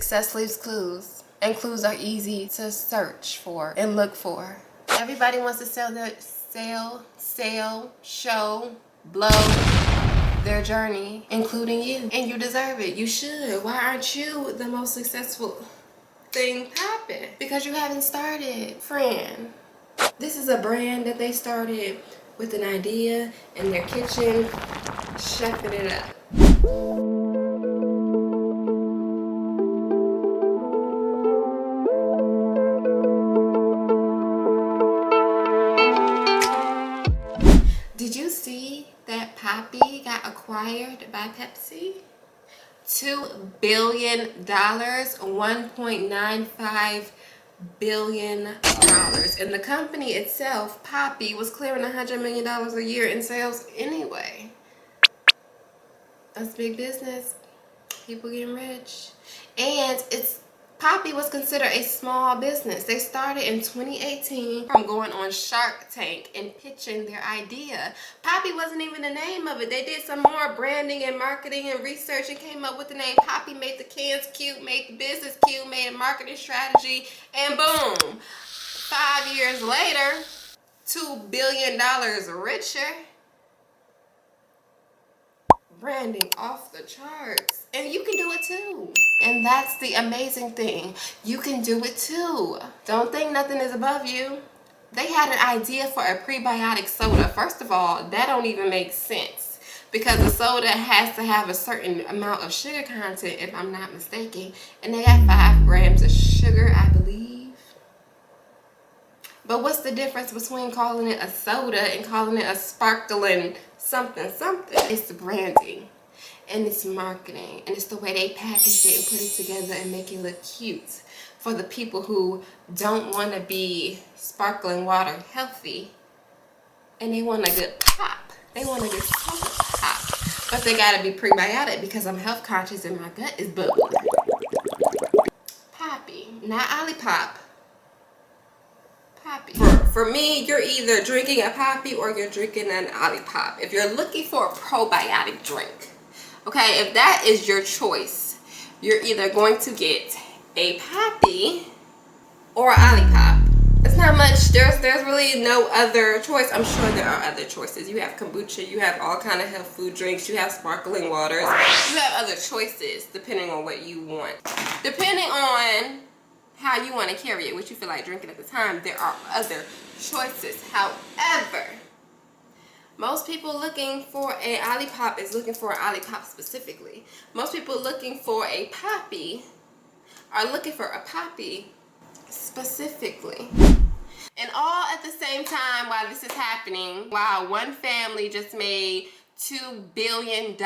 Success leaves clues, and clues are easy to search for and look for. Everybody wants to show, blow their journey, including you. And you deserve it. You should. Why aren't you the most successful thing happen? Because you haven't started, friend. This is a brand that they started with an idea in their kitchen, chefing it up. Did you see that Poppi got acquired by Pepsi? $2 billion, $1.95 billion. And the company itself, Poppi, was clearing $100 million a year in sales anyway. That's big business. People getting rich. And Poppi was considered a small business. They started in 2018 from going on Shark Tank and pitching their idea. Poppi wasn't even the name of it. They did some more branding and marketing and research and came up with the name Poppi, made the cans cute, made the business cute, made a marketing strategy, and boom. 5 years later, $2 billion richer. Branding off the charts. And you can do it too. And that's the amazing thing. You can do it too. Don't think nothing is above you. They had an idea for a prebiotic soda. First of all, that don't even make sense, because the soda has to have a certain amount of sugar content, if I'm not mistaken. And they got 5 grams of sugar, I believe. But what's the difference between calling it a soda and calling it a sparkling something? It's the branding, and it's marketing, and it's the way they package it and put it together and make it look cute for the people who don't want to be sparkling water healthy, and they want a good pop. They want a good soda pop, but they gotta be prebiotic because I'm health conscious and my gut is bubbling. Poppi, not Olipop. Poppi. For me, you're either drinking a Poppi or you're drinking an Olipop. If you're looking for a probiotic drink, okay, if that is your choice, you're either going to get a Poppi or Olipop. It's not much. There's really no other choice. I'm sure there are other choices. You have kombucha, you have all kind of health food drinks, you have sparkling waters, you have other choices depending on what you want. Depending on how you want to carry it, what you feel like drinking at the time, there are other choices. However, most people looking for a Olipop is looking for an Olipop specifically. Most people looking for a Poppi are looking for a Poppi specifically. And all at the same time, while this is happening, while one family just made $2 billion,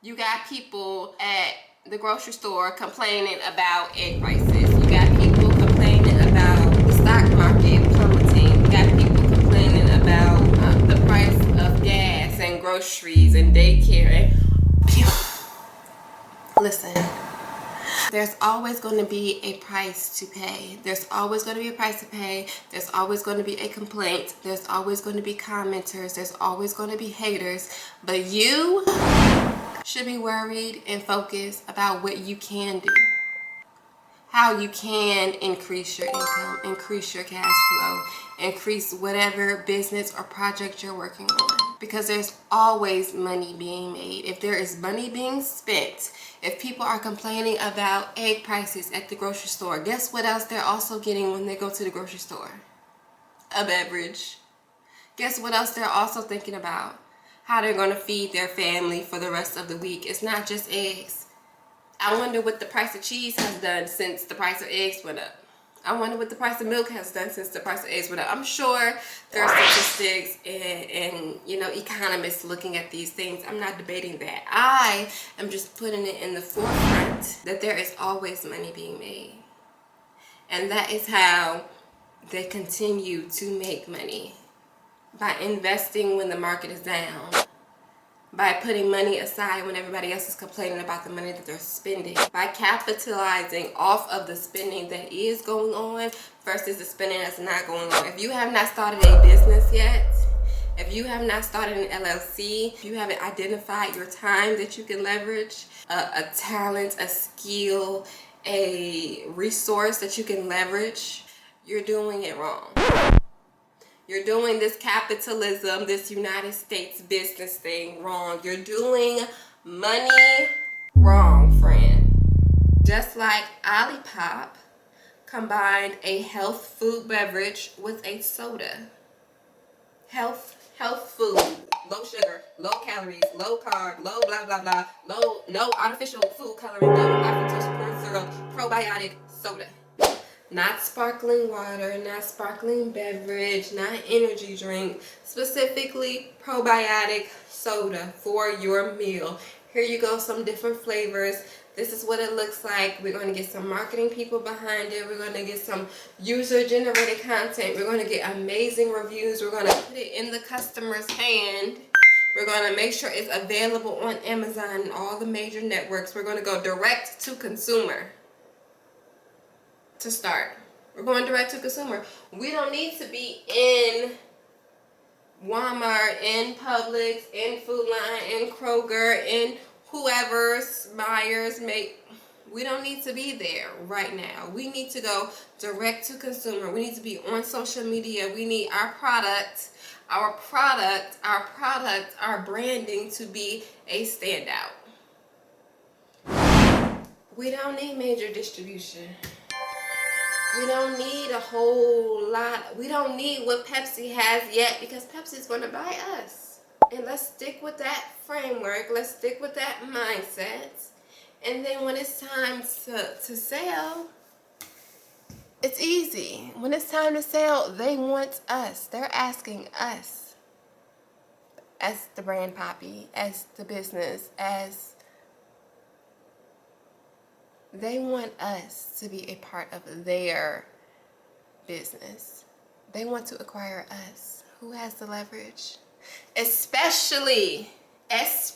you got people at the grocery store complaining about egg prices. You got people complaining about the stock market plummeting. You got people complaining about the price of gas and groceries and daycare. Listen, there's always going to be a price to pay. There's always going to be a price to pay. There's always going to be a complaint. There's always going to be commenters. There's always going to be haters. But you should be worried and focused about what you can do. How you can increase your income, increase your cash flow, increase whatever business or project you're working on. Because there's always money being made. If there is money being spent, if people are complaining about egg prices at the grocery store, guess what else they're also getting when they go to the grocery store? A beverage. Guess what else they're also thinking about? How they're going to feed their family for the rest of the week. It's not just eggs. I wonder what the price of cheese has done since the price of eggs went up. I wonder what the price of milk has done since the price of eggs went up. I'm sure there are statistics and economists looking at these things. I'm not debating that. I am just putting it in the forefront that there is always money being made. And that is how they continue to make money. By investing when the market is down. By putting money aside when everybody else is complaining about the money that they're spending. By capitalizing off of the spending that is going on versus the spending that's not going on. If you have not started a business yet, If you have not started an LLC, if you haven't identified your time that you can leverage, a talent, a skill, a resource that you can leverage, you're doing it wrong. You're doing this capitalism, this United States business thing wrong. You're doing money wrong, friend. Just like Olipop combined a health food beverage with a soda. Health food, low sugar, low calories, low carb, low blah blah blah, no artificial food coloring, no high fructose corn syrup, probiotic soda. Not sparkling water, not sparkling beverage, not energy drink, specifically probiotic soda for your meal. Here you go, some different flavors. This is what it looks like. We're going to get some marketing people behind it. We're going to get some user-generated content. We're going to get amazing reviews. We're going to put it in the customer's hand. We're going to make sure it's available on Amazon and all the major networks. We're going to go direct to consumer to start. We're going direct to consumer. We don't need to be in Walmart, in Publix, in Food Line, in Kroger, in whoever's Myers we don't need to be there right now. We need to go direct to consumer. We need to be on social media. We need our branding to be a standout. We don't need major distribution. We don't need a whole lot. We don't need what Pepsi has yet, because Pepsi's going to buy us. And let's stick with that framework. Let's stick with that mindset. And then when it's time to sell, it's easy. When it's time to sell, they want us. They're asking us as the brand Poppi, as the business, as they want us to be a part of their business. They want to acquire us. Who has the leverage? Especially as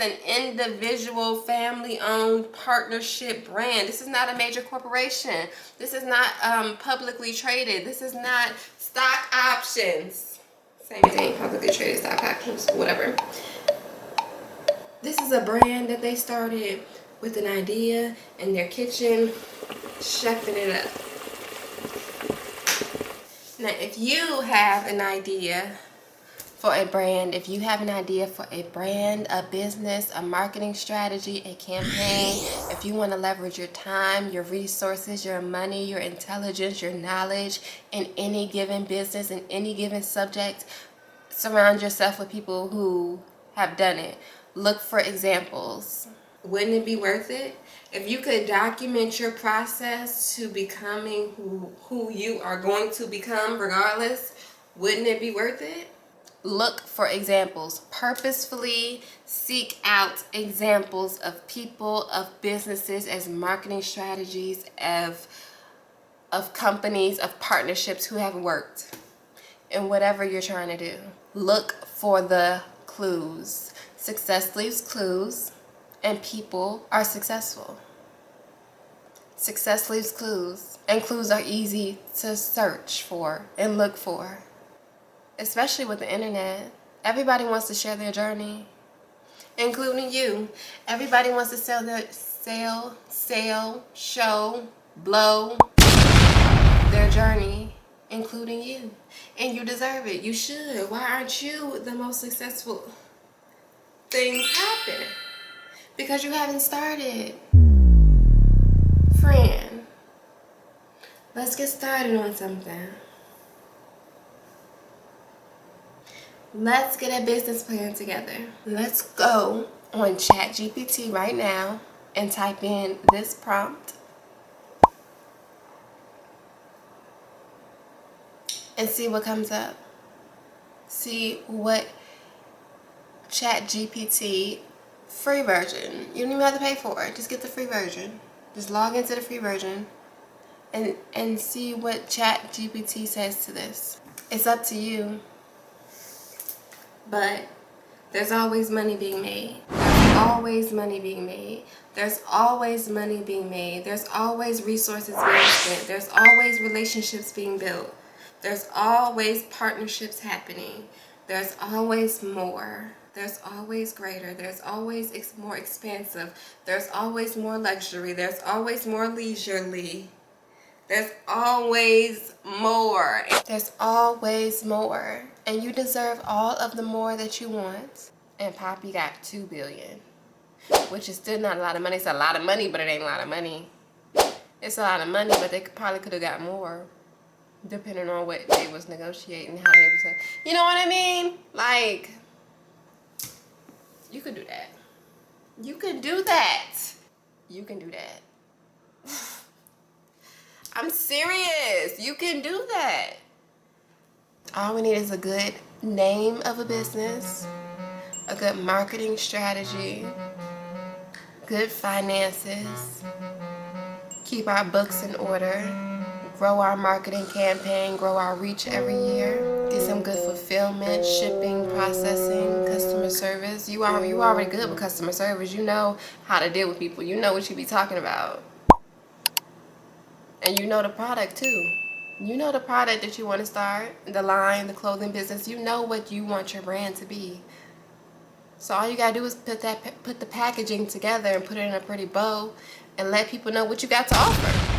an individual, family-owned partnership brand. This is not a major corporation. This is not publicly traded. This is not stock options. Same thing, publicly traded stock options, whatever. This is a brand that they started with an idea in their kitchen, chefing it up. Now, if you have an idea for a brand, if you have an idea for a brand, a business, a marketing strategy, a campaign, if you want to leverage your time, your resources, your money, your intelligence, your knowledge in any given business, in any given subject, surround yourself with people who have done it. Look for examples. Wouldn't it be worth it if you could document your process to becoming who you are going to become regardless? Wouldn't it be worth it? Look for examples. Purposefully seek out examples of people, of businesses, as marketing strategies, of companies, of partnerships who have worked in whatever you're trying to do. Look for the clues. Success leaves clues, and people are successful. Success leaves clues, and clues are easy to search for and look for. Especially with the internet. Everybody wants to share their journey, including you. Everybody wants to show, blow their journey, including you. And you deserve it. You should. Why aren't you the most successful thing happen? Because you haven't started. Friend, let's get started on something. Let's get a business plan together. Let's go on ChatGPT right now and type in this prompt and see what comes up. See what ChatGPT free version. You don't even have to pay for it. Just get the free version. Just log into the free version and see what ChatGPT says to this. It's up to you. But there's always money being made. There's always money being made. There's always money being made. There's always resources being spent. There's always relationships being built. There's always partnerships happening. There's always more. There's always greater. There's always more expansive. There's always more luxury. There's always more leisurely. There's always more. There's always more. And you deserve all of the more that you want. And Poppi got $2 billion, which is still not a lot of money. It's a lot of money, but it ain't a lot of money. It's a lot of money, but they probably could have got more, depending on what they was negotiating, how they was, you know what I mean? Like, you could do that. You can do that. You can do that. I'm serious. You can do that. All we need is a good name of a business, a good marketing strategy, good finances, keep our books in order, grow our marketing campaign, grow our reach every year, get some good fulfillment, shipping, processing, customer service. You already good with customer service. You know how to deal with people. You know what you be talking about. And you know the product too. You know the product that you want to start, the line, the clothing business. You know what you want your brand to be. So all you gotta do is put the packaging together and put it in a pretty bow and let people know what you got to offer.